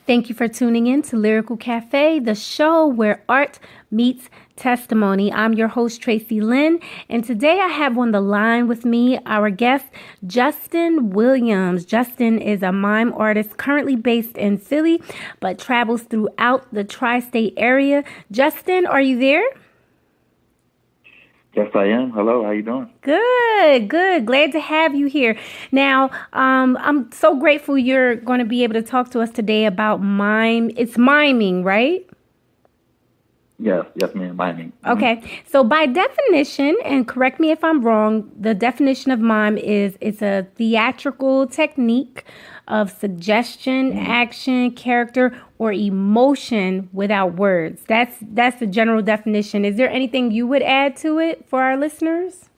Thank you for tuning in to Lyrical Cafe, the show where art meets testimony. I'm your host, Traycee Lynn, and today I have on the line with me our guest, Justin Williams. Justin is a mime artist currently based in Philly, but travels throughout the tri-state area. Justin, are you there? Yes, I am. Hello, how you doing? Good, good. Glad to have you here. Now, I'm so grateful you're going to be able to talk to us today about mime. It's miming, right? Yes, ma'am. Mining. Okay. So by definition, and correct me if I'm wrong, the definition of mime is it's a theatrical technique of suggestion, Mm-hmm. action, character, or emotion without words. That's the general definition. Is there anything you would add to it for our listeners?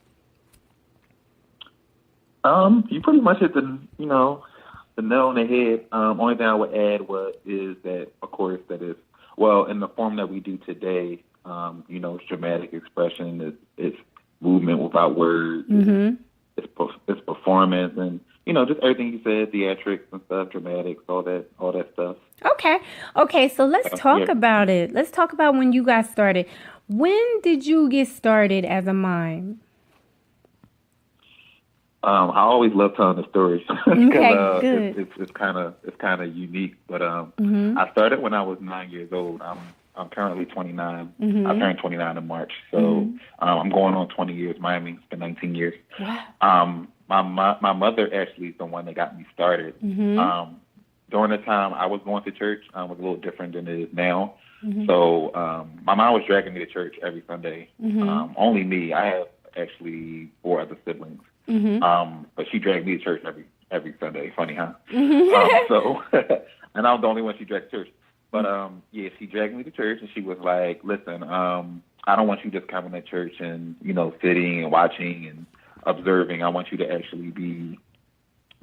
You pretty much hit the nail on the head. Only thing I would add is that, of course, that is well in the form that we do today. It's dramatic expression. It's movement without words. Mm-hmm. It's performance, and just everything you said, theatrics and stuff, dramatics, all that stuff. Okay. Okay. So let's talk Yeah. about it. Let's talk about when you got started. When did you get started as a mime? I always love telling the stories because Okay, good. it's kind of unique. But Mm-hmm. I started when I was 9 years old. I'm currently 29. I Mm-hmm. turned 29 in March, so Mm-hmm. I'm going on 20 years. Miami, it's been 19 years. Wow. My mother actually is the one that got me started. Mm-hmm. During the time I was going to church, was a little different than it is now. Mm-hmm. So my mom was dragging me to church every Sunday. Mm-hmm. Only me. I have actually four other siblings. Mm-hmm. But she dragged me to church every Sunday. Funny, huh? Mm-hmm. So, and I was the only one she dragged to church. But yeah, she dragged me to church, and she was like, "Listen, I don't want you just coming to church and sitting and watching and observing. I want you to actually be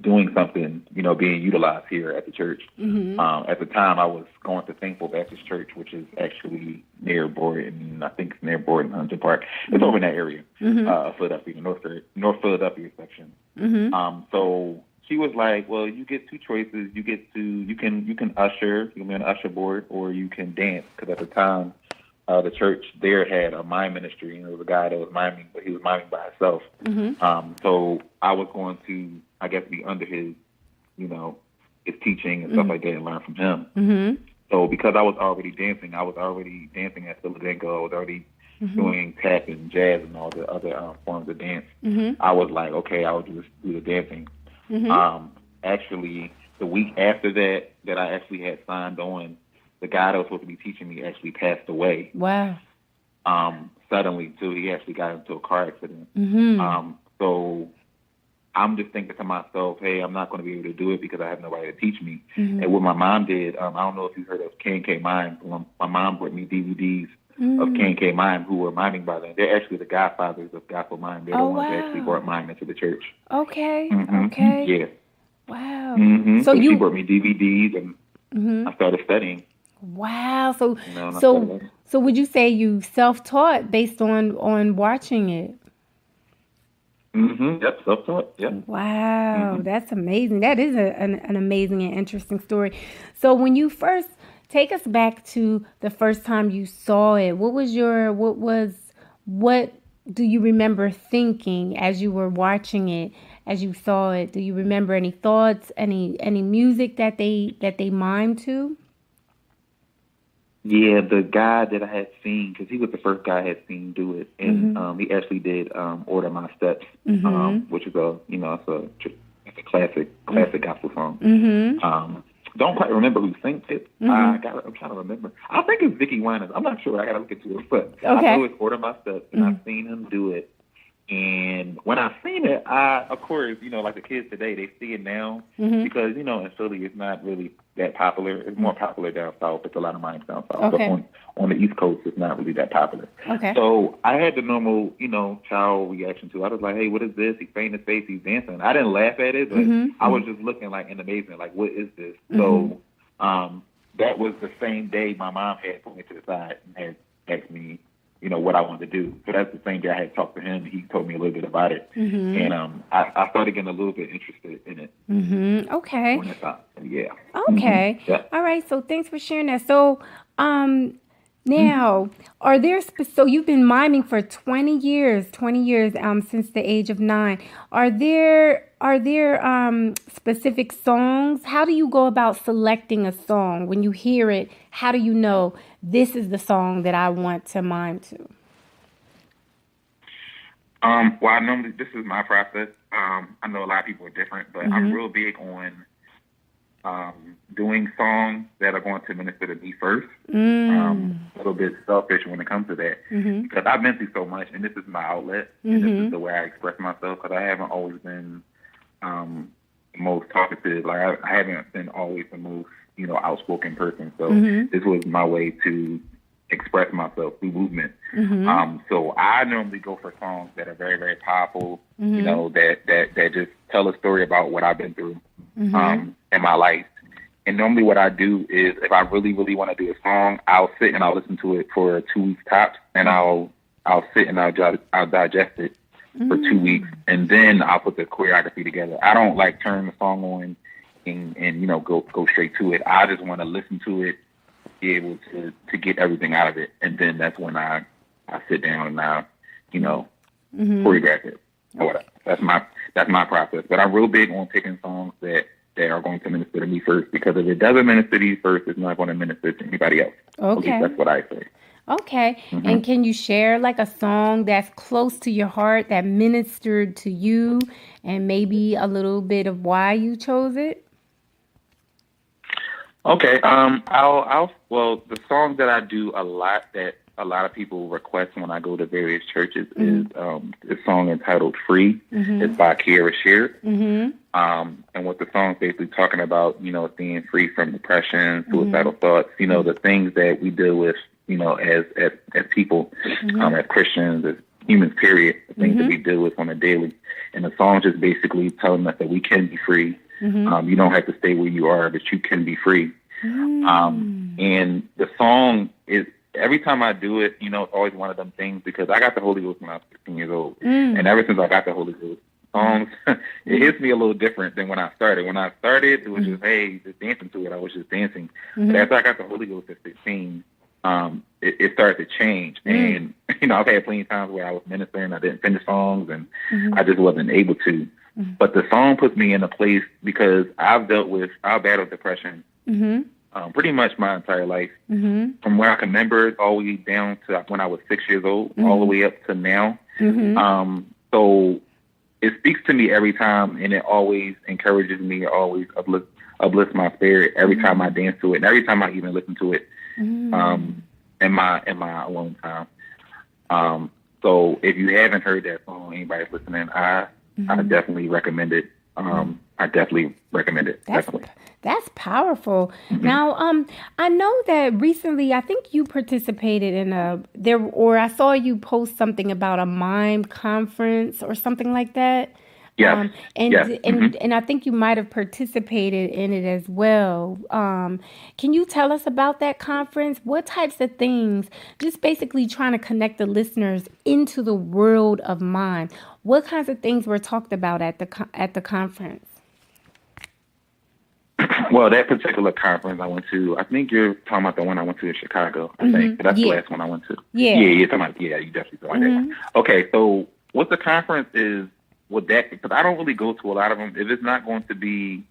doing something, being utilized here at the church." Mm-hmm. At the time, I was going to Thankful Baptist Church, which is actually near Borden. I think it's near Borden Hunter Park. It's over in that area, Mm-hmm. Philadelphia, North Philadelphia section. Mm-hmm. So she was like, "Well, you get two choices. You can usher, you can be on the usher board, or you can dance." Because at the time, the church there had a mime ministry, and there was a guy that was miming, but he was miming by himself. Mm-hmm. So I was going to, I guess, be under his teaching and stuff like that and learn from him. Mm-hmm. So because I was already dancing at Philadelphia. I was already doing tap and jazz and all the other forms of dance. Mm-hmm. I was like, okay, I'll just do the dancing. Mm-hmm. Actually, the week after that I actually had signed on, the guy that was supposed to be teaching me actually passed away. Wow. Suddenly too. He actually got into a car accident. Mm-hmm. So I'm just thinking to myself, hey, I'm not going to be able to do it because I have nobody to teach me. Mm-hmm. And what my mom did, I don't know if you heard of K&K Mime. My mom brought me DVDs of K&K Mime who were miming by then. They're actually the godfathers of gospel mime. They're the Oh, ones that actually wow. brought mime into the church. Okay. hmm Okay. Yeah. Wow. So So she you. brought me DVDs, and Mm-hmm. I started studying. Wow. So And I started so learning. so would you say you self-taught based on watching it? Yep, self-taught. Yep. Wow, hmm that's amazing. That is an amazing and interesting story. So when you first take us back to the first time you saw it, what do you remember thinking as you were watching it, as you saw it? Do you remember any thoughts, any music that they mimed to? Yeah, the guy that I had seen, because he was the first guy I had seen do it, and Mhm. he actually did "Order My Steps," Mhm. which is it's a classic gospel song. Mhm. Don't quite remember who sings it. Mhm. I'm trying to remember. I think it's Vicky Winans. I'm not sure. I gotta look into it, but I know Okay. it's "Order My Steps," and I've seen him do it. And when I seen it, of course, like the kids today, they see it now Mhm. because, in Philly, it's not really that popular. It's more popular down south. It's a lot of mines down south. But Okay. on the East Coast, it's not really that popular. Okay. So I had the normal, child reaction to it. I was like, hey, what is this? He's painting his face. He's dancing. I didn't laugh at it, but Mhm. I was just looking like in amazement, like, what is this? Mhm. So that was the same day my mom had put me to the side and had asked me, what I wanted to do. So that's the same day I had talked to him. He told me a little bit about it, and I started getting a little bit interested in it. Okay. Yeah. Okay. Yeah. All right. So thanks for sharing that. So, now, are there so you've been miming for 20 years, since the age of 9. Are there specific songs? How do you go about selecting a song? When you hear it, how do you know this is the song that I want to mime to? Well, I normally, this is my process. I know a lot of people are different, but I'm real big on doing songs that are going to minister to me first. A little bit selfish when it comes to that, because I've been through so much, and this is my outlet, and this is the way I express myself, because I haven't always been the most talkative. Like, I haven't been always the most, outspoken person. So this was my way to express myself through movement. So I normally go for songs that are very, very powerful, that just tell a story about what I've been through in my life. And normally what I do is, if I really, really want to do a song, I'll sit and I'll listen to it for 2 weeks tops, and I'll sit and I'll digest it for 2 weeks, and then I'll put the choreography together. I don't like turn the song on and go straight to it. I just want to listen to it, be able to get everything out of it, and then that's when I sit down and I choreograph it or whatever. That's my process. But I'm real big on picking songs that are going to minister to me first, because if it doesn't minister to you first, it's not going to minister to anybody else. Okay. At least that's what I say. Okay. And can you share like a song that's close to your heart that ministered to you, and maybe a little bit of why you chose it? Okay. Well, the song that I do a lot, that a lot of people request when I go to various churches, is a song entitled "Free." It's by Kiara Sheard. And what the song's basically talking about, is being free from depression, suicidal thoughts, the things that we deal with, as people, as Christians, as humans, period, the things that we deal with on a daily. And the song just basically telling us that we can be free. You don't have to stay where you are, but you can be free. And the song is, every time I do it, it's always one of them things, because I got the Holy Ghost when I was 16 years old. And ever since I got the Holy Ghost, songs, it hits me a little different than when I started. When I started, it was just, hey, just dancing to it. I was just dancing. But after I got the Holy Ghost at 16, it started to change. And, I've had plenty of times where I was ministering, I didn't finish songs, and I just wasn't able to. But the song puts me in a place, because I've battled depression pretty much my entire life. From where I can remember, all the way down to when I was 6 years old, all the way up to now. So it speaks to me every time, and it always encourages me, it always uplifts my spirit every time I dance to it, and every time I even listen to it in my alone time. So if you haven't heard that song, anybody's listening, I definitely recommend it. I definitely recommend it. That's powerful. Now, I know that recently, I think you participated in I saw you post something about a mime conference or something like that. Yes. And I think you might have participated in it as well. Can you tell us about that conference? What types of things? Just basically trying to connect the listeners into the world of mime. What kinds of things were talked about at the conference? Well, that particular conference I went to, I think you're talking about the one I went to in Chicago. I think that's the last one I went to. Yeah. You're talking about, you definitely talking about that one. Okay, so what the conference is with that, because I don't really go to a lot of them. If it's not going to be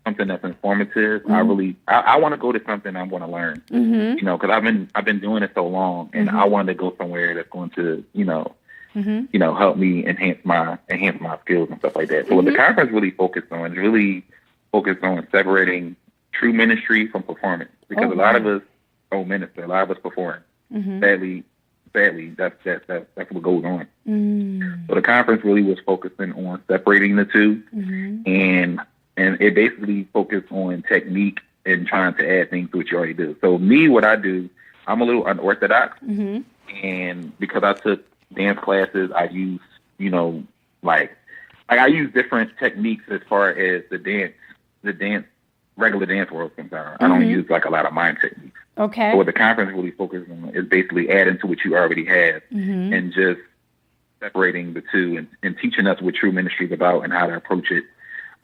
something that's informative, I want to go to something I want to learn. Because I've been doing it so long, and I want to go somewhere that's going to help me enhance my skills and stuff like that. So what the conference really focused on is separating true ministry from performance, because a lot of us don't minister, a lot of us perform. Sadly, that's what goes on. So the conference really was focusing on separating the two, and it basically focused on technique and trying to add things to what you already do. So me, what I do, I'm a little unorthodox, and because I took dance classes, I use I use different techniques as far as the regular dance world concerned. I don't use like a lot of mime techniques. Okay. So what the conference really focuses on is basically adding to what you already have and just separating the two and teaching us what true ministry is about and how to approach it,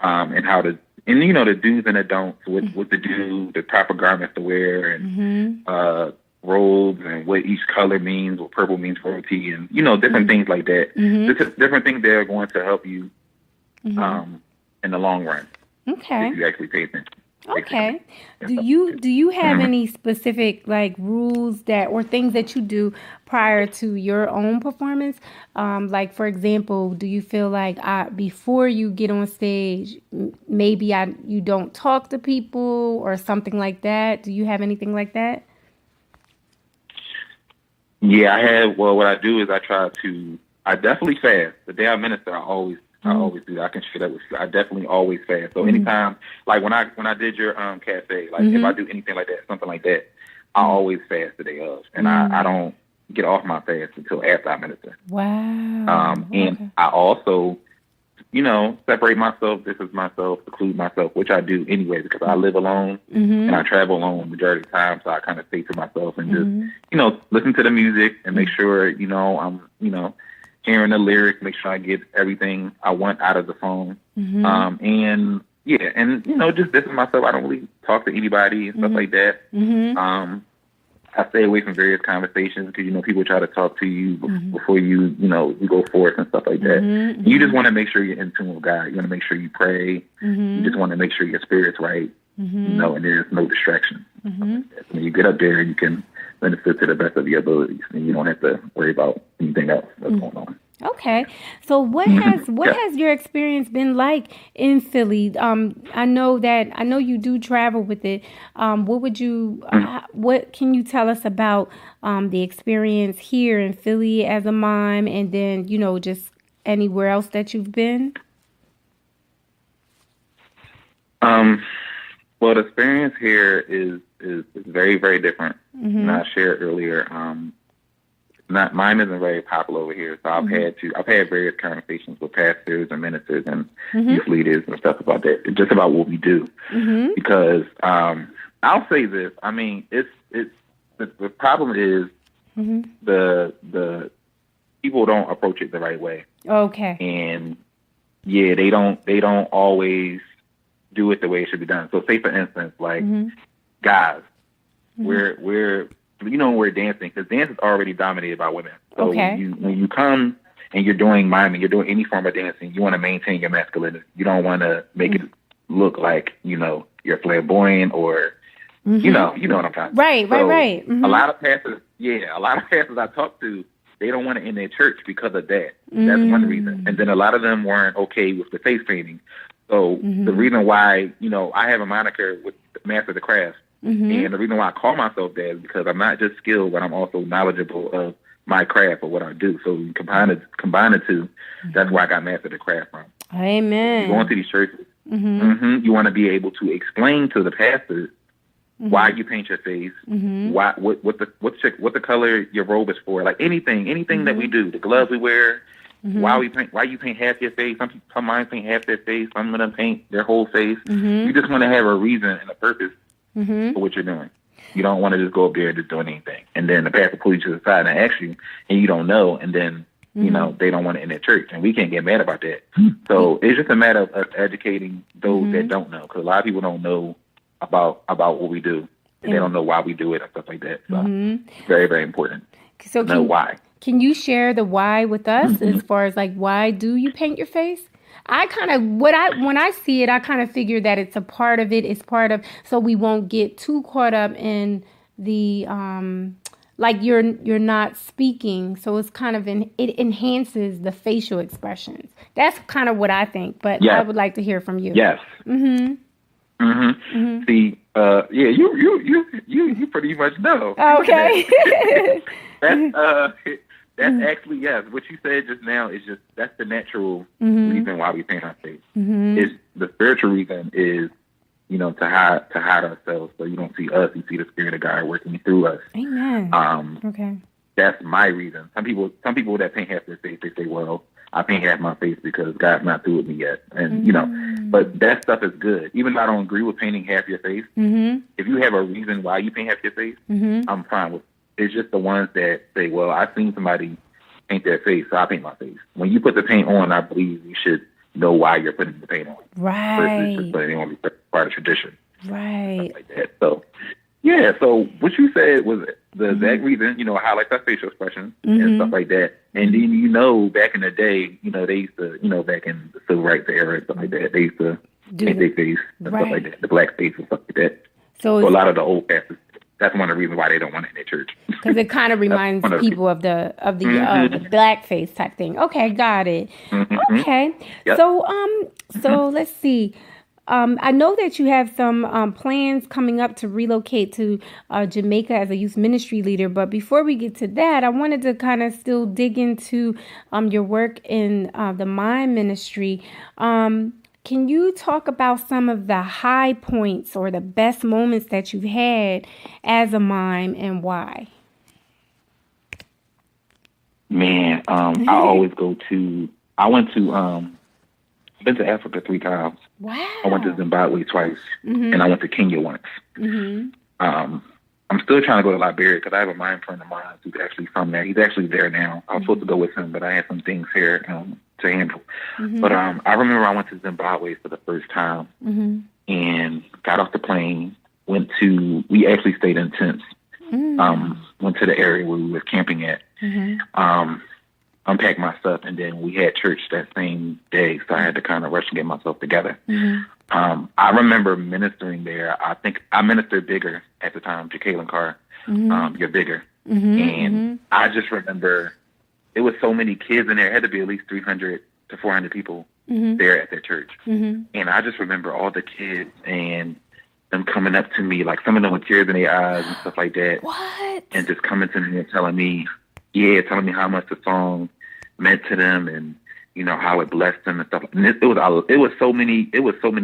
and how to, and you know, the do's and the don'ts, what to do, the proper garments to wear, and robes, and what each color means, what purple means for royalty, and you know, different things like that. Different things that are going to help you in the long run. Okay. If you actually pay attention. Okay. Do you have any specific like rules that or things that you do prior to your own performance? Like for example, do you feel like before you get on stage, maybe you don't talk to people or something like that? Do you have anything like that? Yeah, I have. Well, what I do is I definitely fast. The day I minister, I always do that. I can share that with you. I definitely always fast. So anytime, like when I did your cafe, like if I do anything like that, something like that, I always fast the day of, and I don't get off my fast until after I minister. Wow. And I also, you know, separate myself, distance myself, seclude myself, which I do anyway because I live alone and I travel alone the majority of the time. So I kind of stay to myself and just, you know, listen to the music and make sure, you know, I'm, you know, hearing the lyrics, make sure I get everything I want out of the phone. And yeah, and you know, just distance myself. I don't really talk to anybody and stuff like that. I stay away from various conversations because, you know, people try to talk to you before you know, you go forth and stuff like that. You just want to make sure you're in tune with God. You want to make sure you pray. You just want to make sure your spirit's right, you know, and there's no distraction. When you get up there, you can minister to the best of your abilities, and you don't have to worry about anything else that's going on. Okay, so what has your experience been like in Philly? I know you do travel with it. What can you tell us about the experience here in Philly as a mime, and then, you know, just anywhere else that you've been? Well, the experience here is very, very different. And I shared earlier. Mine isn't very popular over here, so I've had various conversations with pastors and ministers and youth leaders and stuff about that, just about what we do. Because I'll say this, I mean, it's the problem is the people don't approach it the right way. Okay. And yeah, they don't always do it the way it should be done. So say for instance, like guys, we're you know, we're dancing because dance is already dominated by women. So when you come and you're doing miming, you're doing any form of dancing, you want to maintain your masculinity. You don't want to make it look like, you know, you're flamboyant or, you know what I'm talking about. Right. A lot of pastors I talk to, they don't want it in their church because of that. That's one reason. And then a lot of them weren't okay with the face painting. So the reason why, you know, I have a moniker with Master of the Craft. And the reason why I call myself that is because I'm not just skilled, but I'm also knowledgeable of my craft or what I do. So you combine the two. That's where I got Master of the Craft from. Amen. You go into these churches, you want to be able to explain to the pastors why you paint your face, what the color your robe is for, like anything that we do, the gloves we wear. Why you paint half your face? Some minds paint half their face. Some of them paint their whole face. You just want to have a reason and a purpose for what you're doing. You don't want to just go up there and just doing anything. And then the pastor pulls you to the side and asks you, and you don't know, and then, you know, they don't want it in their church. And we can't get mad about that. So it's just a matter of us educating those that don't know, because a lot of people don't know about what we do. And they don't know why we do it and stuff like that. So very, very important to know why. Can you share the why with us as far as like, why do you paint your face? When I see it, I kind of figure that it's a part of it. It's part of, so we won't get too caught up in the, like you're not speaking. So it's kind of, it enhances the facial expressions. That's kind of what I think, but I would like to hear from you. Yes. See, you pretty much know. Okay. That's actually, yes. What you said just now is that's the natural reason why we paint our face. It's the spiritual reason is, you know, to hide ourselves so you don't see us, you see the Spirit of God working through us. Amen. Okay. That's my reason. Some people that paint half their face, they say, well, I paint half my face because God's not through with me yet. And, you know, but that stuff is good. Even though I don't agree with painting half your face, if you have a reason why you paint half your face, I'm fine with it. It's just the ones that say, well, I've seen somebody paint their face, so I paint my face. When you put the paint on, I believe you should know why you're putting the paint on. Right. Versus just putting it on because it's part of tradition. Right. Stuff like that. So, yeah, so what you said was the exact reason, you know, highlights our facial expressions and stuff like that. And then, you know, back in the day, you know, they used to, you know, back in the civil rights era and stuff like that, they used to paint their face and stuff like that, the black face and stuff like that. So a lot of the old pastors, that's one of the reasons why they don't want it in their church. Because it kind of reminds people of the blackface type thing. Okay, got it. Okay, so let's see. I know that you have some plans coming up to relocate to Jamaica as a youth ministry leader. But before we get to that, I wanted to kind of still dig into your work in the Mime ministry. Can you talk about some of the high points or the best moments that you've had as a mime and why? Man, I always go to, been to Africa 3 times. Wow. I went to Zimbabwe twice, and I went to Kenya once. I'm still trying to go to Liberia because I have a mime friend of mine who's actually from there. He's actually there now. I was supposed to go with him, but I had some things here to handle. But I remember I went to Zimbabwe for the first time and got off the plane, we actually stayed in tents, went to the area where we were camping at, unpacked my stuff, and then we had church that same day, so I had to kind of rush and get myself together. I remember ministering there. I think I ministered bigger at the time, Jacqueline Carr, You're Bigger. And I just remember it was so many kids in there. It had to be at least 300 to 400 people there at their church. And I just remember all the kids and them coming up to me, like some of them with tears in their eyes and stuff like that. What? And just coming to me and telling me how much the song meant to them and, you know, how it blessed them and stuff. And it was so many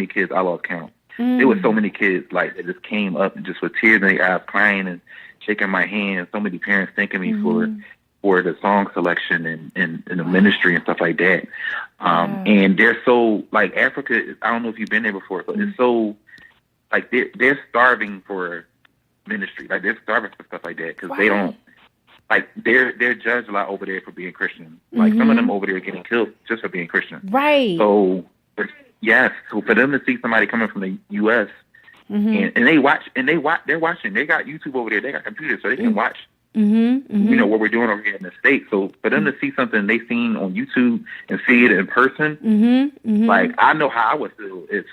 kids, I lost count. It was so many kids, like, that just came up and just with tears in their eyes, crying and shaking my hand. So many parents thanking me for the song selection and the ministry and stuff like that. And they're so, like, Africa, I don't know if you've been there before, but it's so, like, they're starving for ministry. Like, they're starving for stuff like that because they don't, like, they're judged a lot over there for being Christian. Like, some of them over there are getting killed just for being Christian. Right. So, so for them to see somebody coming from the U.S. and they're watching. They got YouTube over there. They got computers, so they can watch. You know what we're doing over here in the States. So for them to see something they seen on YouTube and see it in person, like, I know how I would feel if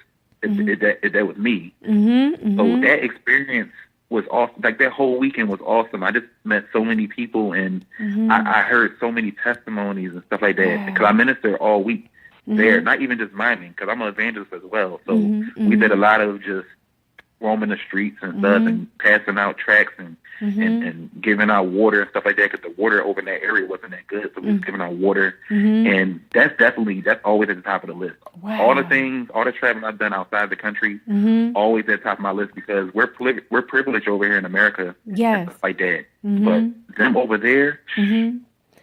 that was me. So that experience was awesome. Like, that whole weekend was awesome. I just met so many people, and I heard so many testimonies and stuff like that. Because I ministered all week there, not even just miming, because I'm an evangelist as well. So we did a lot of just roaming the streets and stuff, and passing out tracts and giving out water and stuff like that, because the water over in that area wasn't that good. So we was giving out water, and that's always at the top of the list. All the traveling I've done outside the country, always at the top of my list, because we're privileged over here in America, and stuff like that. But them over there,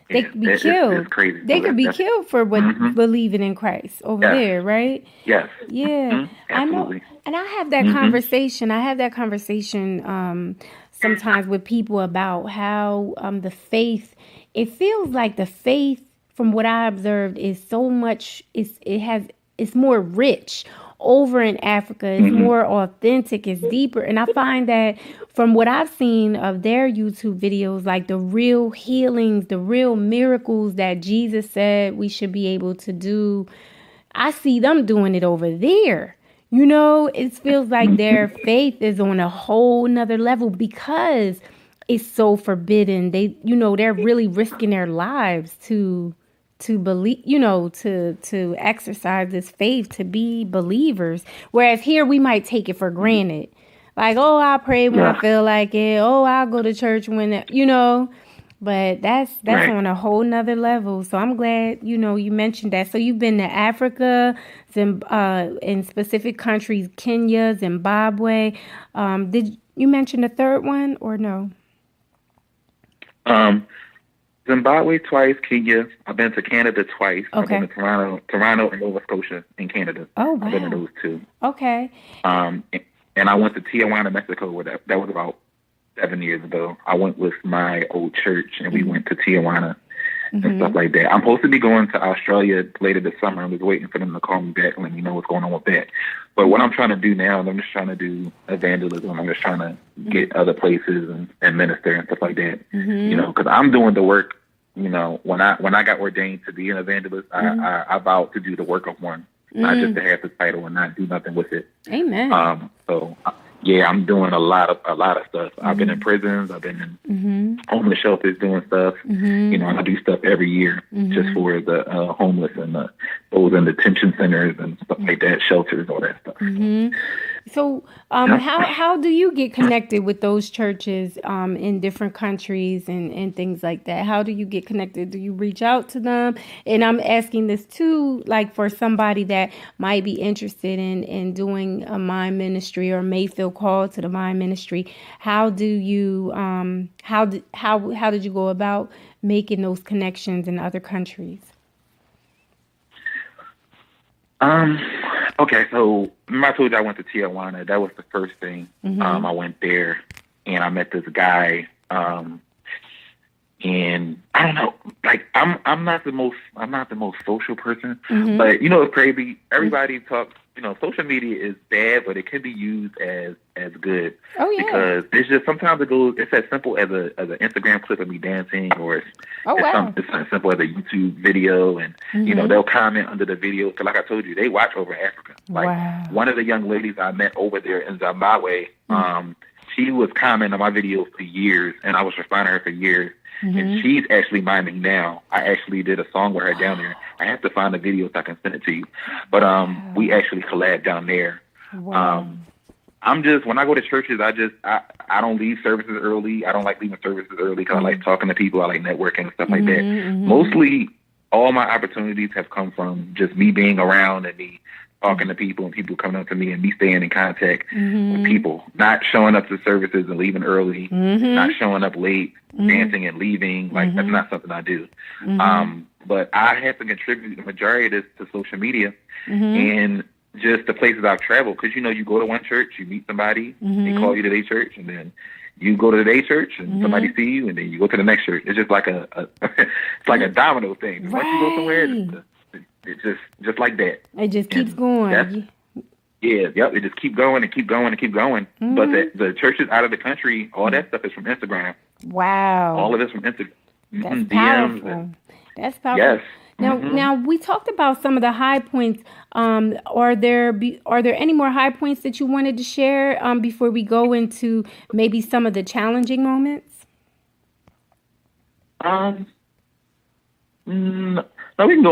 they could be killed. It's crazy. They could be killed for believing in Christ over there, right? Yes. Yeah. I know. And I have that conversation. Sometimes with people about how the faith, it feels like the faith, from what I observed, is so much, it's more rich over in Africa. It's more authentic, it's deeper. And I find that from what I've seen of their YouTube videos, like the real healings, the real miracles that Jesus said we should be able to do, I see them doing it over there. You know, it feels like their faith is on a whole nother level because it's so forbidden. They're really risking their lives to believe, to exercise this faith, to be believers. Whereas here we might take it for granted. Like, oh, I'll pray when I feel like it. Oh, I'll go to church when, but that's on a whole nother level. So I'm glad, you mentioned that. So you've been to Africa, in specific countries, Kenya, Zimbabwe. Did you mention the third one or no? Zimbabwe twice, Kenya. I've been to Canada twice. Okay. I've been to Toronto and Nova Scotia in Canada. Oh, wow. I've been to those two. Okay. And I went to Tijuana, Mexico. That was about 7 years ago. I went with my old church, and we went to Tijuana and stuff like that. I'm supposed to be going to Australia later this summer. I'm just waiting for them to call me back and let me know what's going on with that. But what I'm trying to do now is I'm just trying to do evangelism. I'm just trying to get other places and minister and stuff like that. You know, because I'm doing the work. You know, when I got ordained to be an evangelist, I vowed to do the work of one, not just to have the title and not do nothing with it. Amen. So yeah, I'm doing a lot of stuff. I've been in prisons. I've been in homeless shelters doing stuff. You know, I do stuff every year just for the homeless and those in detention centers and stuff like that, shelters, all that stuff. So how do you get connected with those churches in different countries and things like that? How do you get connected? Do you reach out to them? And I'm asking this too, like for somebody that might be interested in doing a Mime ministry or may feel called to the Mime ministry. How do you how did you go about making those connections in other countries? Okay, so remember I told you I went to Tijuana. That was the first thing. I went there and I met this guy. And I don't know, like I'm not the most social person, but you know it's crazy. Everybody talks. You know, social media is bad, but it can be used as good. Oh yeah. Because it's just sometimes it's as simple as an Instagram clip of me dancing, or it's as simple as a YouTube video, and you know they'll comment under the video. Because like I told you, they watch over in Africa. Like one of the young ladies I met over there in Zimbabwe, she was commenting on my videos for years, and I was responding to her for years. And she's actually miming now. I actually did a song with her down there. I have to find the video so I can send it to you. But we actually collabed down there. I'm just, when I go to churches, I don't leave services early. I don't like leaving services early because I like talking to people. I like networking and stuff like that. Mostly all my opportunities have come from just me being around and me talking to people and people coming up to me and me staying in contact with people, not showing up to services and leaving early, not showing up late, dancing and leaving. Like that's not something I do. But I have to contribute the majority of this to social media and just the places I've traveled. Because, you know, you go to one church, you meet somebody, they call you to their church, and then you go to their church and somebody see you, and then you go to the next church. It's just like it's like a domino thing. Once you go somewhere, it's just like that. It just keeps going. It just keep going and keep going and keep going. But the churches out of the country, all that stuff is from Instagram. Wow. All of it's from Instagram. That's DMs powerful. That's powerful. Yes. Now we talked about some of the high points. Are there any more high points that you wanted to share before we go into maybe some of the challenging moments? No, we can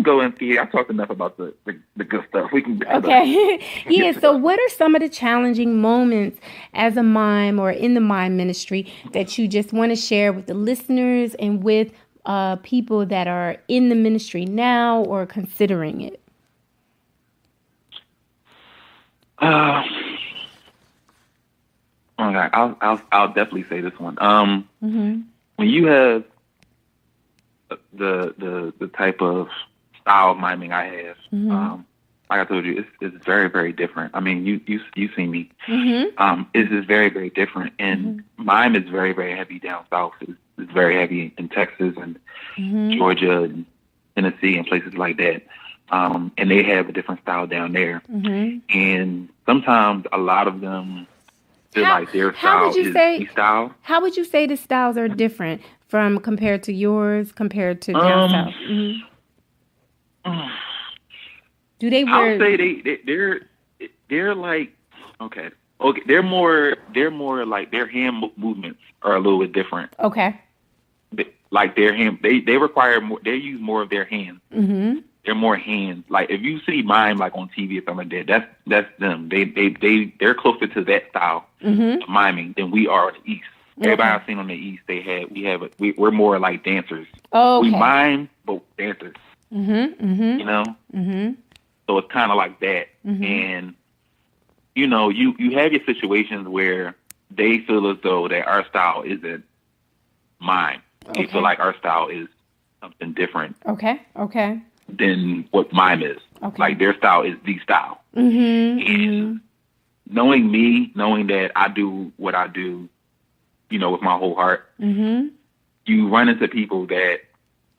go into. Yeah, I talked enough about the good stuff. We can. Okay. Yeah. So, what are some of the challenging moments as a mime or in the mime ministry that you just want to share with the listeners and with people that are in the ministry now or considering it? Okay, I'll definitely say this one. When you have the type of style of miming I have, like I told you, it's very, very different. I mean, you see me. It's just very, very different. And mime is very, very heavy down south. It's very heavy in Texas and Georgia and Tennessee and places like that. And they have a different style down there. And sometimes a lot of them feel like their style is the style. How would you say the styles are different from compared to yours, compared to down south? Do they wear? I'll say they're like okay. They're more like their hand movements are a little bit different. Okay. Like their hand, they require more. They use more of their hands. They're more hands. Like if you see mime like on TV or something like that, that's them. They're closer to that style of miming than we are on the East. Everybody I've seen on the East, we're more like dancers. Oh, okay. We mime, but dancers. You know. So it's kind of like that, and you know, you have your situations where they feel as though that our style isn't mime. We feel like our style is something different. Okay. Than what Mime is. Okay. Like their style is the style. And knowing me, knowing that I do what I do, with my whole heart, you run into people that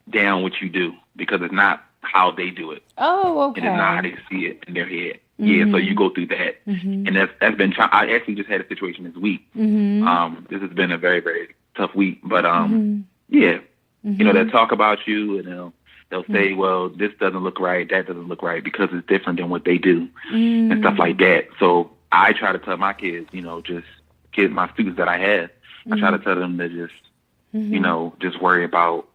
down what you do because it's not how they do it. Oh, okay. It is not how they see it in their head. Yeah, so you go through that. And that's been, I actually just had a situation this week. This has been a very, very tough week. But, they'll talk about you and they'll say, well, this doesn't look right, that doesn't look right because it's different than what they do and stuff like that. So I try to tell my kids, my students that I have, I try to tell them to just, just worry about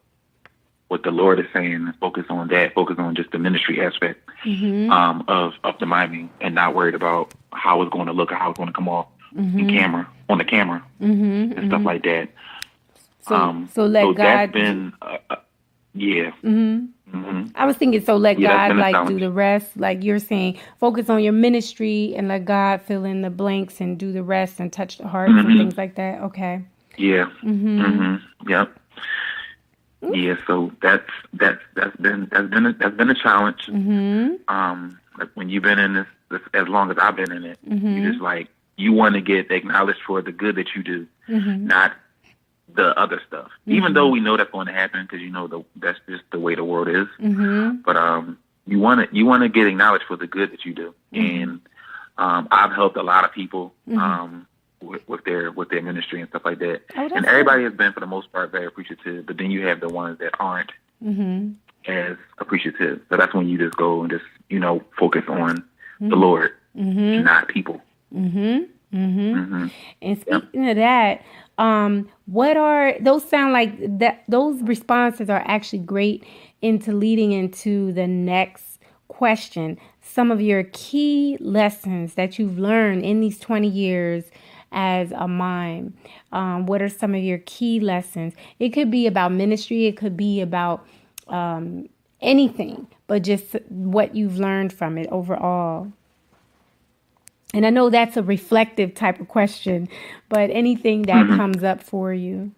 what the Lord is saying and focus on that, focus on just the ministry aspect of the miming and not worried about how it's going to look or how it's going to come off on the camera and stuff like that. So let God. That's been, I was thinking, so let God do the rest. Like you're saying, focus on your ministry and let God fill in the blanks and do the rest and touch the hearts and things like that. Okay. Yeah. Yep. Yeah. So that's been a challenge. Like when you've been in this as long as I've been in it, you just you want to get acknowledged for the good that you do, not the other stuff. Even though we know that's going to happen because that's just the way the world is. But you want to get acknowledged for the good that you do, and I've helped a lot of people with their ministry and stuff like that. And everybody has been, for the most part, very appreciative. But then you have the ones that aren't as appreciative. So that's when you just go and just focus on the Lord, not people. And speaking of that, what are those? Sound like that? Those responses are actually great into leading into the next question. Some of your key lessons that you've learned in these 20 years as a mime. What are some of your key lessons? It could be about ministry. It could be about anything, but just what you've learned from it overall. And I know that's a reflective type of question, but anything that comes up for you.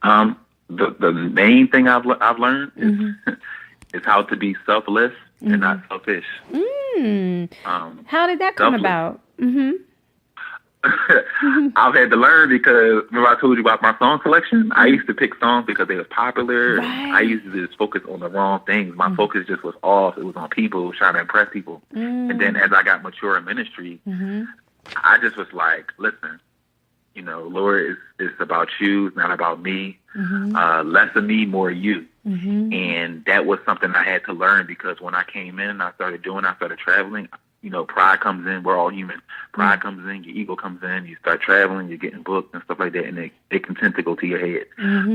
The main thing I've learned is how to be selfless and not selfish. How did that come about? I've had to learn because remember I told you about my song selection? I used to pick songs because they were popular. Right. I used to just focus on the wrong things. My focus just was off. It was on people, trying to impress people. And then as I got mature in ministry, I just was like, listen, Lord, it's about you, it's not about me. Less of me, more of you. And that was something I had to learn because when I came in, I started traveling. Pride comes in. We're all human. Pride comes in. Your ego comes in. You start traveling. You're getting booked and stuff like that, and it can tend to go to your head.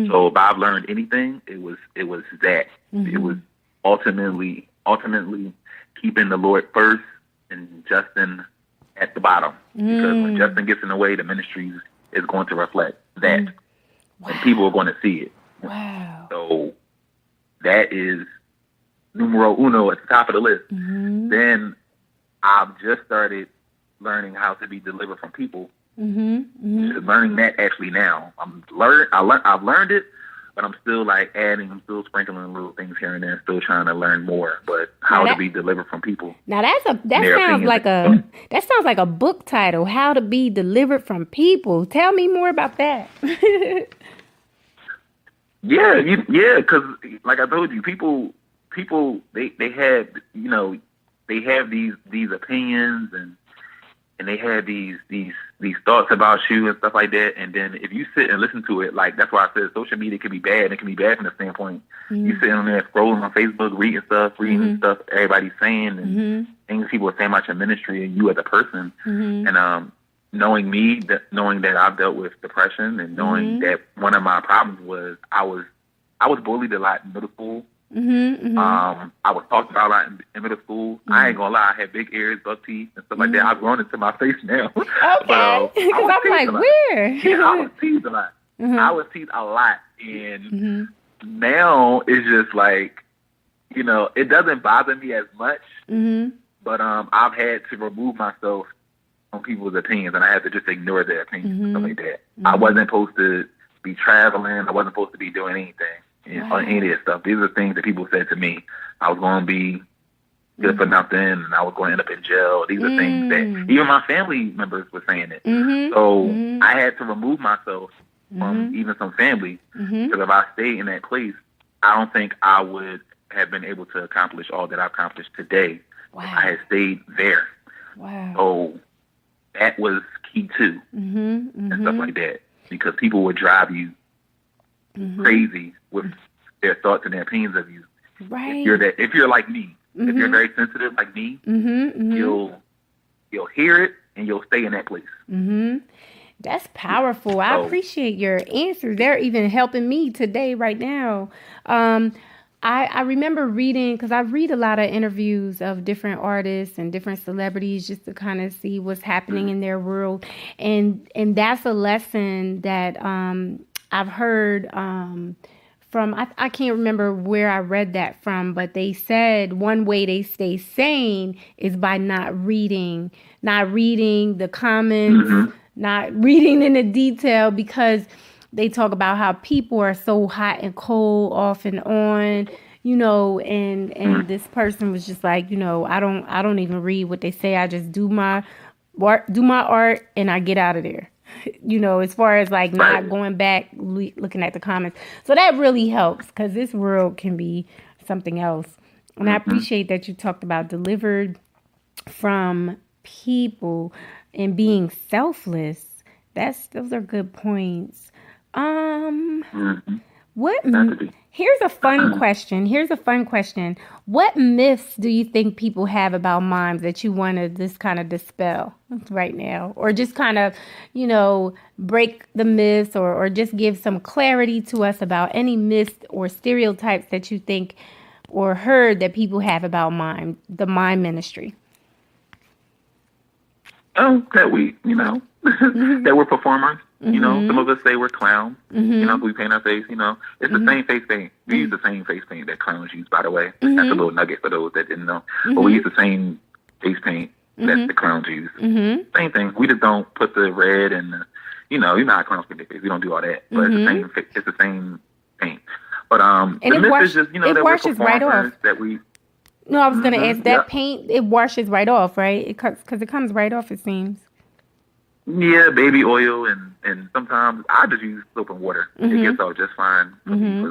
So if I've learned anything, it was that. It was ultimately keeping the Lord first and Justin at the bottom. Because when Justin gets in the way, the ministry is going to reflect that, and people are going to see it. Wow. So that is numero uno at the top of the list. Then I've just started learning how to be delivered from people. Learning that actually now. I've learned it, but I'm still I'm still sprinkling little things here and there, still trying to learn more. But how to be delivered from people. Now that sounds like a book title. How to be delivered from people. Tell me more about that. Yeah, because like I told you, people they have they have these opinions and they have these thoughts about you and stuff like that. And then if you sit and listen to it, that's why I said social media can be bad. It can be bad from the standpoint you sitting on there scrolling on Facebook, reading stuff everybody's saying and things people are saying about your ministry and you as a person. And knowing that I've dealt with depression and knowing that one of my problems was I was bullied a lot in middle school. I was talked about a lot in middle school. I ain't gonna lie, I had big ears, buck teeth, and stuff like that. I've grown into my face now. Okay, because I'm like, where? Yeah, I was teased a lot. I was teased a lot, and now it's just it doesn't bother me as much. But I've had to remove myself on people's opinions, and I had to just ignore their opinions and stuff like that. I wasn't supposed to be traveling. I wasn't supposed to be doing anything on any of that stuff. These are things that people said to me. I was going to be good for nothing, and I was going to end up in jail. These are things that even my family members were saying it. So I had to remove myself from even some family, because if I stayed in that place, I don't think I would have been able to accomplish all that I've accomplished today. Wow. If I had stayed there. Wow. So that was key too, and stuff like that, because people would drive you crazy with their thoughts and their opinions of you. Right. If you're like me, if you're very sensitive like me, you'll hear it and you'll stay in that place. That's powerful. I appreciate your answers. They're even helping me today, right now. I remember reading, because I read a lot of interviews of different artists and different celebrities just to kind of see what's happening in their world. And that's a lesson that I've heard from, I can't remember where I read that from, but they said one way they stay sane is by not reading the comments, not reading in the detail, because they talk about how people are so hot and cold, off and on, and this person was just like, I don't even read what they say. I just do my art and I get out of there. As far as like not going back, looking at the comments. So that really helps, because this world can be something else. And I appreciate that you talked about delivered from people and being selfless. Those are good points. Here's a fun question. What myths do you think people have about mimes that you want to just kind of dispel right now? Or just kind of, break the myths, or just give some clarity to us about any myths or stereotypes that you think or heard that people have about the mime ministry? That we, that we're performers. Some of us say we're clowns. We paint our face. It's the same face paint. We use the same face paint that clowns use, by the way. That's a little nugget for those that didn't know. But we use the same face paint that the clowns use. Same thing. We just don't put the red and you know how clowns paint their face. We don't do all that. But it's the same paint. But and the myth is just that we're performers, right off. that we. No, I was going to ask, that paint, it washes right off, right? Because it comes right off, it seems. Yeah, baby oil, and sometimes I just use soap and water. It gets out just fine.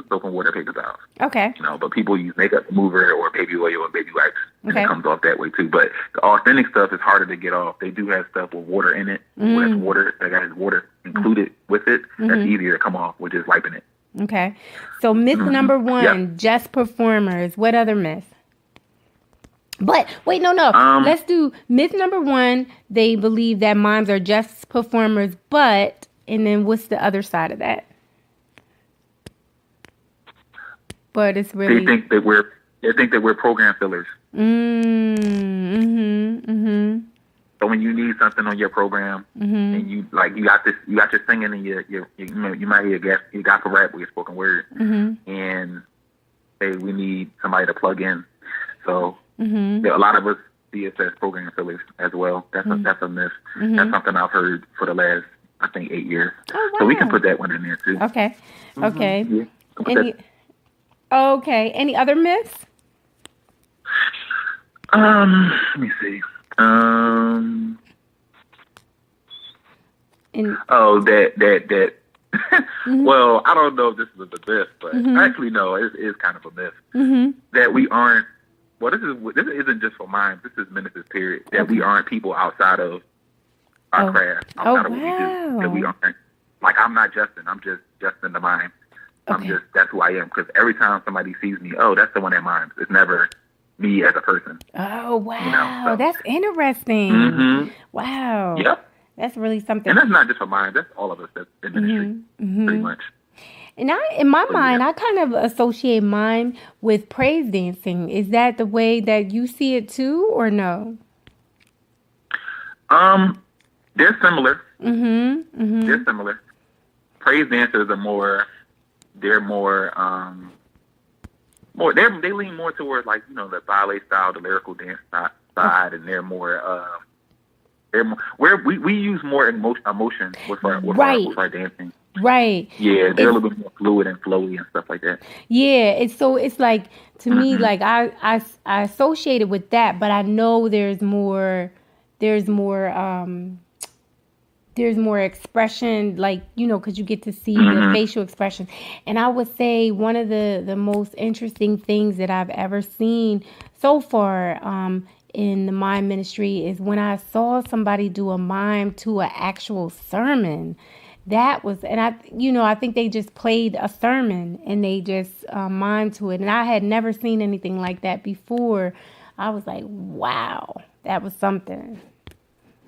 Soap and water takes it out. Okay. But people use makeup remover or baby oil or baby wipes, and it comes off that way too. But the authentic stuff is harder to get off. They do have stuff with water in it. That's water that has water included with it. That's easier to come off with just wiping it. Okay. So myth number one, just performers. What other myth? But wait, no. Let's do myth number one. They believe that mimes are just performers, and then what's the other side of that? But it's really they think that we're program fillers. So when you need something on your program, and you got your singing and you might hear you got for rap with your spoken word, and say we need somebody to plug in. So. Yeah, a lot of us see us as program fillers as well. That's a myth. That's something I've heard for the last, I think, 8 years. Oh, wow. So we can put that one in there too. Okay. Yeah. Any other myths? Let me see. That. Well, I don't know if this is a myth, but actually, no, it is kind of a myth that we aren't. Well, this isn't just for mine. This is ministers, period. That we aren't people outside of our craft, outside of what we do. That we aren't. Like, I'm not Justin. I'm just Justin the mime. That's who I am. Because every time somebody sees me, that's the one that mimes. It's never me as a person. Oh, wow. That's interesting. Wow. Yep. That's really something. And that's not just for mine. That's all of us that's in ministry, pretty much. And in my mind, I kind of associate mime with praise dancing. Is that the way that you see it too, or no? They're similar. They're similar. Praise dancers are they lean more towards the ballet style, the lyrical dance side, and they're we use more emotion with our dancing. Right. Yeah, they're a little bit more fluid and flowy and stuff like that. Yeah, it's like to me like I associate it with that, but I know there's more expression, like, because you get to see the facial expression. And I would say one of the most interesting things that I've ever seen so far in the mime ministry is when I saw somebody do a mime to an actual sermon. That was, and I think they just played a sermon and they just mimed to it. And I had never seen anything like that before. I was like, wow, that was something.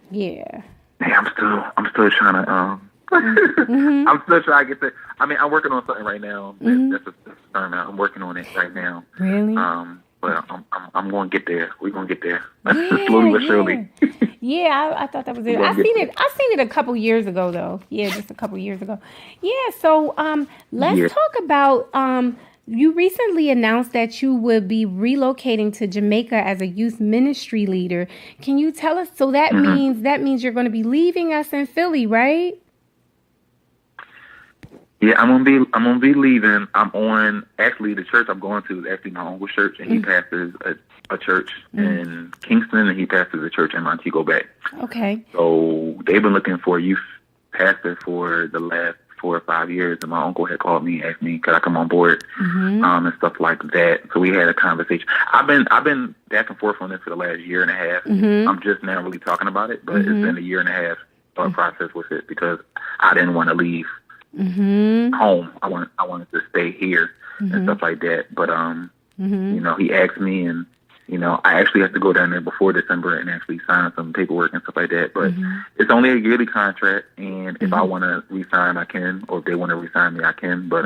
Yeah. Hey, I'm still trying to I'm still trying to get there. I mean, I'm working on something right now. That's a sermon. I'm working on it right now. Really? But I'm going to get there. We're going to get there. Slowly but surely. Yeah, I thought that was it. I seen it a couple years ago though. Yeah, just a couple years ago. Yeah, so let's talk about you recently announced that you would be relocating to Jamaica as a youth ministry leader. Can you tell us? So that means you're going to be leaving us in Philly, right? Yeah, I'm gonna be leaving. I'm on actually the church I'm going to is actually my uncle's church, and he pastors a church in Kingston, and he pastors a church in Montego Bay. Okay. So they've been looking for a youth pastor for the last 4 or 5 years, and my uncle had called me, asked me could I come on board, and stuff like that. So we had a conversation. I've been back and forth on this for the last year and a half. I'm just now really talking about it, but it's been a year and a half thought process with it because I didn't want to leave home. I wanted to stay here and stuff like that. But he asked me, and I actually have to go down there before December and actually sign some paperwork and stuff like that. But it's only a yearly contract, and if I want to resign, I can, or if they want to resign me, I can. But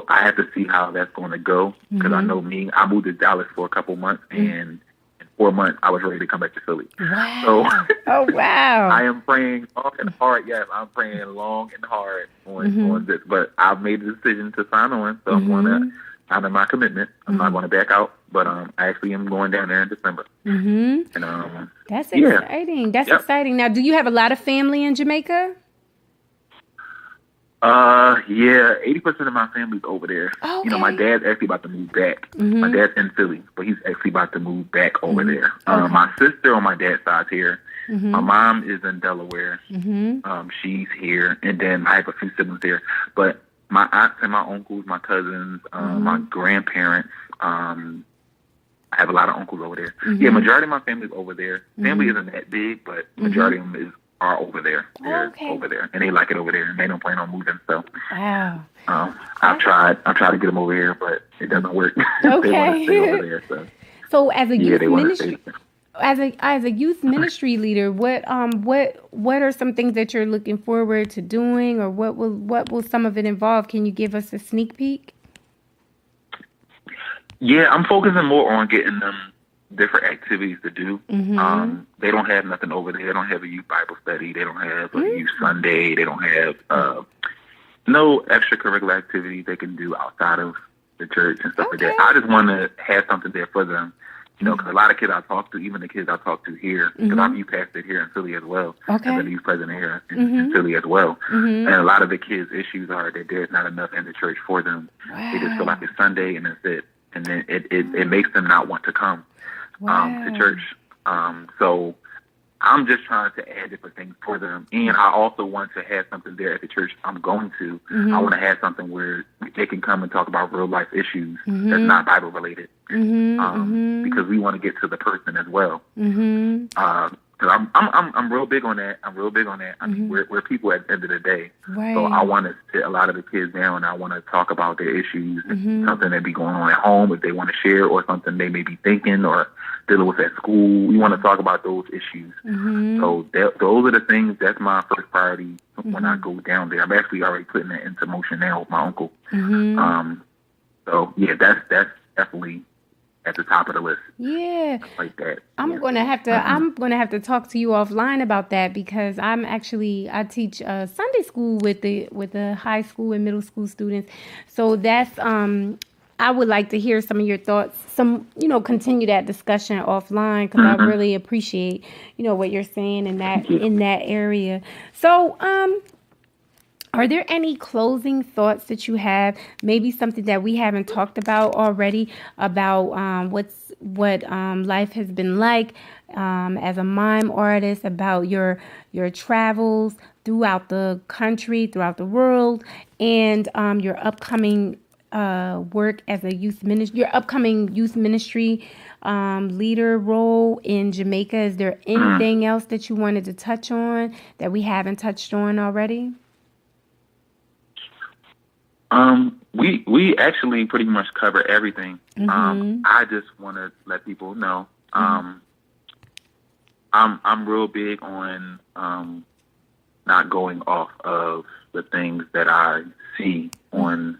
I have to see how that's going to go because I know me. I moved to Dallas for a couple months, and in 4 months I was ready to come back to Philly. Wow. So oh wow! I am praying long and hard. Yes, I'm praying long and hard on this. But I've made the decision to sign on, so I'm going to honor my commitment. I'm not going to back out. But I actually am going down there in December. And that's exciting. That's exciting. Now, do you have a lot of family in Jamaica? Yeah, 80% of my family's over there. Okay. My dad's actually about to move back. My dad's in Philly, but he's actually about to move back over there. My sister on my dad's side's here. My mom is in Delaware. She's here, and then I have a few siblings there. But my aunts and my uncles, my cousins, my grandparents, I have a lot of uncles over there. Yeah, majority of my family's over there. Family isn't that big, but majority of them are over there. They're over there, and they like it over there, and they don't plan on moving. So, wow. I've tried to get them over here, but it doesn't work. Okay. They want to stay over there. So as a youth ministry, as a youth ministry leader, what are some things that you're looking forward to doing, or what will some of it involve? Can you give us a sneak peek? Yeah, I'm focusing more on getting them different activities to do. They don't have nothing over there. They don't have a youth Bible study. They don't have a youth Sunday. They don't have no extracurricular activities they can do outside of the church and stuff like that. I just want to have something there for them. Because a lot of kids I talk to, even the kids I talk to here, because I'm youth pastor here in Philly as well, and the youth president here in Philly as well. And a lot of the kids' issues are that there's not enough in the church for them. They just feel like it's Sunday and that's it. And then it makes them not want to come to church. So I'm just trying to add different things for them. And I also want to have something there at the church I'm going to. I want to have something where they can come and talk about real life issues that's not Bible related. Because we want to get to the person as well. Because I'm real big on that. I mean, we're people at the end of the day. Right. So I want to sit a lot of the kids down, and I want to talk about their issues, something that be going on at home if they want to share, or something they may be thinking or dealing with at school. We want to talk about those issues. So those are the things. That's my first priority when I go down there. I'm actually already putting that into motion now with my uncle. So yeah, that's definitely at the top of the list. Yeah. Like that. I'm gonna have to talk to you offline about that, because I teach Sunday school with the high school and middle school students. So that's I would like to hear some of your thoughts, continue that discussion offline, because I really appreciate, what you're saying in that area. So, are there any closing thoughts that you have? Maybe something that we haven't talked about already about what life has been like as a mime artist, about your travels throughout the country, throughout the world, and your upcoming work as a youth ministry, your upcoming youth ministry leader role in Jamaica. Is there anything else that you wanted to touch on that we haven't touched on already? We actually pretty much cover everything. I just want to let people know, I'm real big on, not going off of the things that I see on,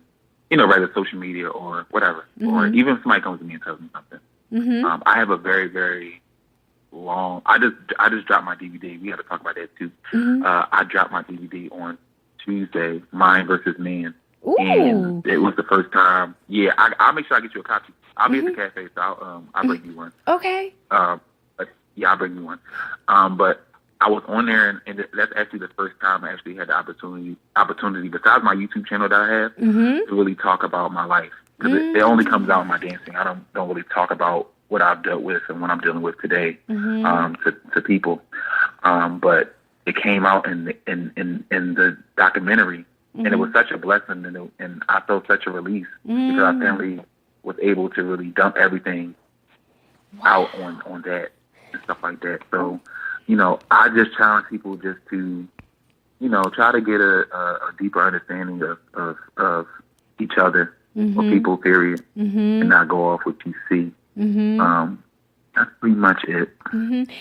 rather social media or whatever, or even if somebody comes to me and tells me something. I have a very, very long, I just dropped my DVD. We had to talk about that too. I dropped my DVD on Tuesday, Mime versus Man. Ooh. And it was the first time. Yeah, I'll make sure I get you a copy. I'll be at the cafe, so I'll bring you one. Okay. Yeah, I'll bring you one. But I was on there, and that's actually the first time I actually had the opportunity besides my YouTube channel that I have, to really talk about my life. Because it only comes out in my dancing. I don't really talk about what I've dealt with and what I'm dealing with today to people. But it came out in the documentary. And it was such a blessing, and I felt such a release because I finally was able to really dump everything out on that and stuff like that. So, I just challenge people just to, try to get a deeper understanding of each other or people, period, and not go off what you see. That's pretty much it.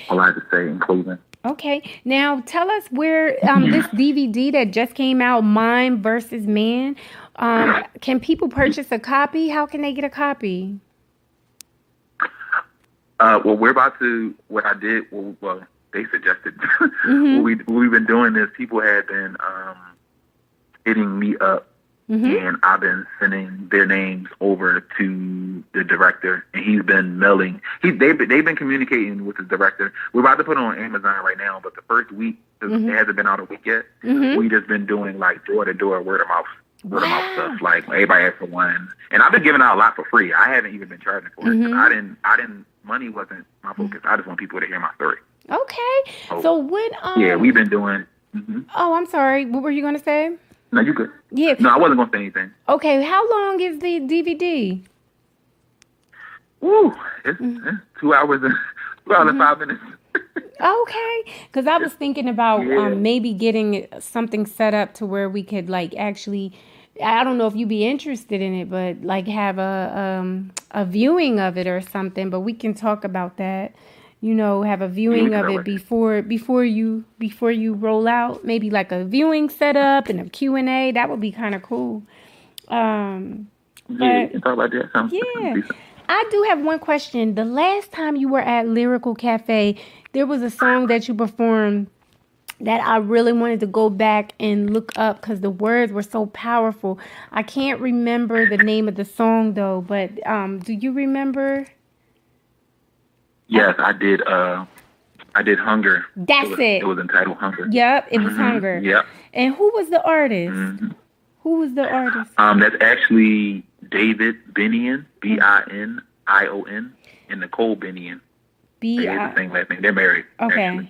All I have to say in closing. Okay. Now, tell us where this DVD that just came out, Mime versus Man, can people purchase a copy? How can they get a copy? Well, we're about to, what I did, well they suggested, what we've been doing is people have been hitting me up, and I've been sending their names over to the director, and he's been mailing. They've been communicating with the director. We're about to put it on Amazon right now, but the first week, it hasn't been out a week yet. We just been doing like door-to-door, word-of-mouth stuff. Like everybody asked for one, and I've been giving out a lot for free. I haven't even been charging for it. I didn't. Money wasn't my focus. I just want people to hear my story. Okay. So what? Yeah, we've been doing. Oh, I'm sorry. What were you gonna say? No, you good. Yeah. No, I wasn't going to say anything. Okay, how long is the DVD? Ooh, it's 2 hours and 5 minutes. Okay, because I was thinking about maybe getting something set up to where we could actually, I don't know if you'd be interested in it, but have a viewing of it or something. But we can talk about that. Have a viewing of it before you roll out. Maybe like a viewing setup and a Q&A. That would be kind of cool. Yeah, you can talk about that. Yeah. I do have one question. The last time you were at Lyrical Cafe, there was a song that you performed that I really wanted to go back and look up because the words were so powerful. I can't remember the name of the song though, but do you remember? Yes, I did. I did Hunger. That's it. It was entitled Hunger. Yep, it was Hunger. Yep. And who was the artist? Who was the artist? That's actually David Binion, Binion, and Nicole Binion. They have the same last name. They're married. Okay.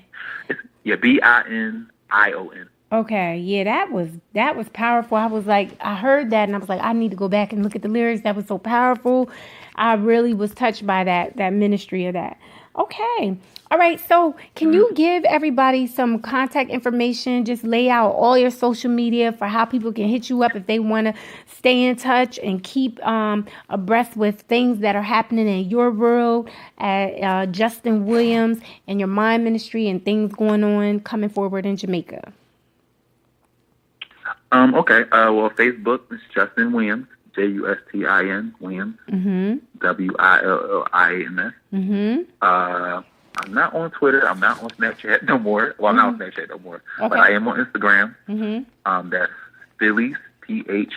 Binion. Okay, yeah, that was powerful. I was like, I heard that and I was like, I need to go back and look at the lyrics. That was so powerful. I really was touched by that ministry of that. Okay. All right. So can you give everybody some contact information? Just lay out all your social media for how people can hit you up if they want to stay in touch and keep abreast with things that are happening in your world at Justin Williams and your Mime ministry and things going on coming forward in Jamaica. Okay. Well, Facebook is Justin Williams, Justin Williams, Willins. I'm not on Twitter. I'm not on Snapchat no more. Well, I'm not on Snapchat no more. Okay. But I am on Instagram. That's Phillies, Phillys,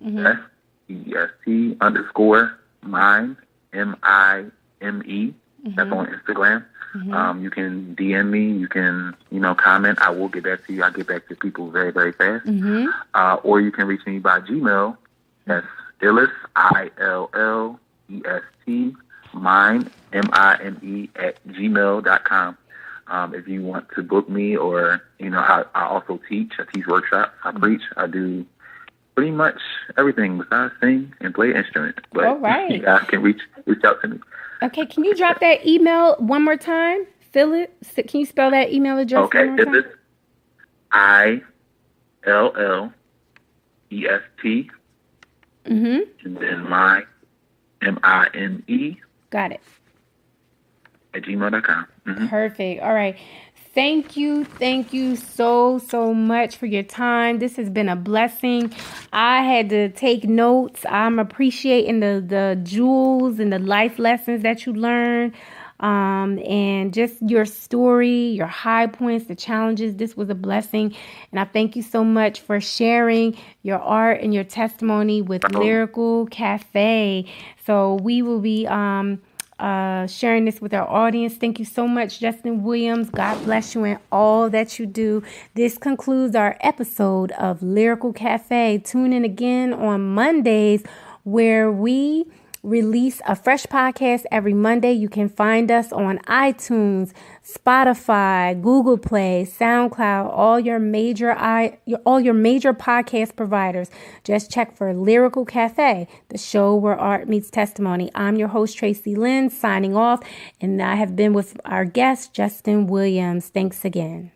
SEST underscore Mime, MIME. That's on Instagram. You can DM me. You can, comment. I will get back to you. I get back to people very, very fast. Or you can reach me by Gmail. That's Illest, ILLEST, Mime, MIME @gmail.com. If you want to book me, or I also teach. I teach workshops. I preach. I do pretty much everything besides sing and play an instrument. But all right, you guys can reach out to me. Okay, can you drop that email one more time? Philip, can you spell that email address one more time? Okay, ILLEST. And then Mime, MIME. Got it. @gmail.com. Perfect. All right. Thank you so much for your time. This has been a blessing. I had to take notes. I'm appreciating the jewels and the life lessons that you learned, and just your story, your high points, the challenges. This was a blessing, and I thank you so much for sharing your art and your testimony with Lyrical Cafe. So we will be sharing this with our audience. Thank you so much, Justin Williams. God bless you in all that you do. This concludes our episode of Lyrical Cafe. Tune in again on Mondays, where we release a fresh podcast every Monday. You can find us on iTunes, Spotify, Google Play, SoundCloud, all your major podcast providers. Just check for Lyrical Cafe, the show where art meets testimony. I'm your host, Traycee Lynn, signing off, and I have been with our guest, Justin Williams. Thanks again.